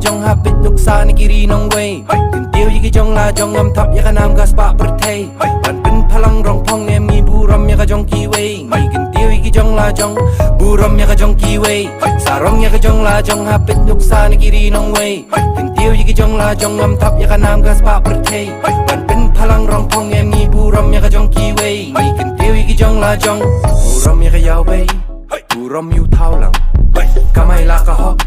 จงฮับปิดลูกสาในกิรีน้องเวกันเตียวยี่กิจงลาจงอำทับยากนามกัสปะประเทศปันเป็นพลังรองพองเอ็มมีบูรมยากจงกีเวมีกันเตียวยี่กิจงลาจงบูรมยากจงกีเวสารองยากจงลาจงฮับปิดลูกสาในกิรีน้องเวกันเตียวยี่กิจงลาจงอำทับยากนามกัสปะประเทศปันเป็นพลังรองพองเอ็มมีบูรมยากจงกีเวมีกันเตียวยี่กิจงลาจงบูรมยากยาวเวบูรมอยู่เท่าหลังกำไมลากะฮอก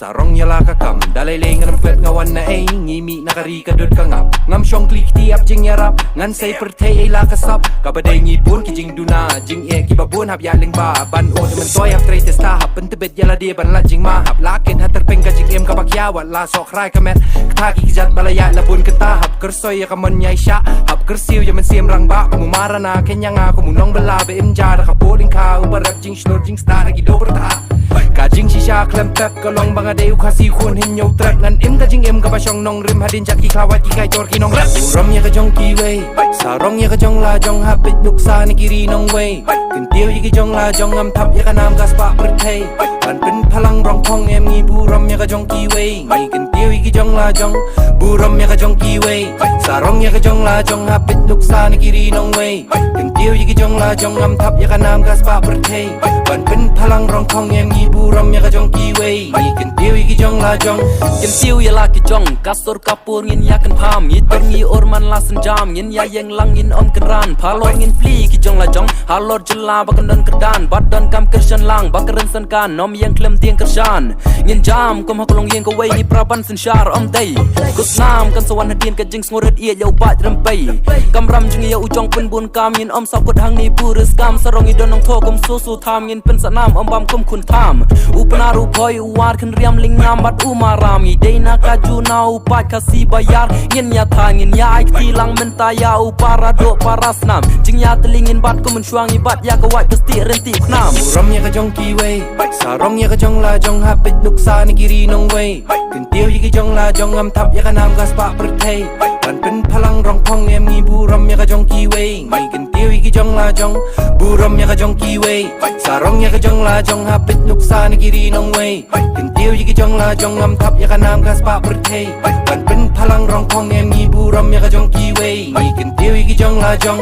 Sarong yala ka kam Dalay lengan ang pwet ngawan na ay Ngimi nakari ka dod ka ngap Ngam syong klik tiap jing yarap Ngan say pertay ay lakasap Kabaday ngipon ki jing duna Jing e kibabun hap yaling ba Ban o naman toy hap tray testahap Pentebet yala di ban la jing mahap Lakin haterpeng ka jing em kapakyawat La sok ray kamet Kataki kijat balaya labun katahap Kersoy ya kaman nyay siya Hap kersiw yaman siyem rang ba Kumumara na kenya nga kumunong balabe imjara Kapuling ka ubarap jing shnur jing star Gido berta Kajing shisha klem pep kalong banga deu kasi khun hin nhau trap ngan im kajing em ka basong nong rim hadin chaki khawat ki kai tor ki nong rap ram ya ka jong ki we sarong ya ka jong la jong habit luk sa ni kiri nong we kin tiu yi ki jong la jong am thap ya ka nam gas pa perthei ban pin phalang rong phong em ngi bu ram ya ka jong ki we ngi kin tiu yi ki jong la jong bu ram ya ka jong ki we sarong ya ka jong la jong habit luk sa ni kiri nong we kin tiu yi ki jong la jong am thap ya ka nam gas pa perthei ban pin phalang rong phong em ngi bu ram ya ka jong ki we ngi kin tiu yi ki jong la jong Kin tiu ya la ki jong kasur kapur ngin ya kan pham ngi tor ngi orman la sen jam ngin ya yeng lang ngin om kan ran phalor ngin fli ki jong la jong halor jela ba kan don kerdan bat don kam kersan lang ba keren san kan nom yeng klem tieng kersan ngin jam kom hakolong yeng ko wei ni praban sen shar om dei kus nam kan sawan hadin ka jing ngoret ia yau bat rempei kam ram jing ya ujong pen bun kam ngin om sakut hang ni purus kam sarong i don nong tho kom su tham ngin pen sanam om bam kom kun tham upnaru phoi uwar kan riam ling nam bat umarami Dena kaju na upat kasi bayar Ngin ya thangin ya aik tilang mentaya upara do parasnam Jing ya telingin bat ko mensyuangi bat ya kawat kesti renti knam Ram ya ka jong ki we sarong ya ka jong la jong habit luk sa ni kiri nong we kin tiu yi ki jong la jong am thap ya ka nam gas pa perthei ban pin phalang rong phong em ngi bu ram ya ka jong ki we ngi kin tiu yi ki jong la jong bu ram ya ka jong ki we sarong ya ka jong la jong habit luk sa ni kiri nong we kin tiu yi ki jong la jong am thap ya ka nam gas pa perthei ban pin phalang rong phong em ngi bu ram ya ka jong ki we ngi kin tiu yi ki jong la jong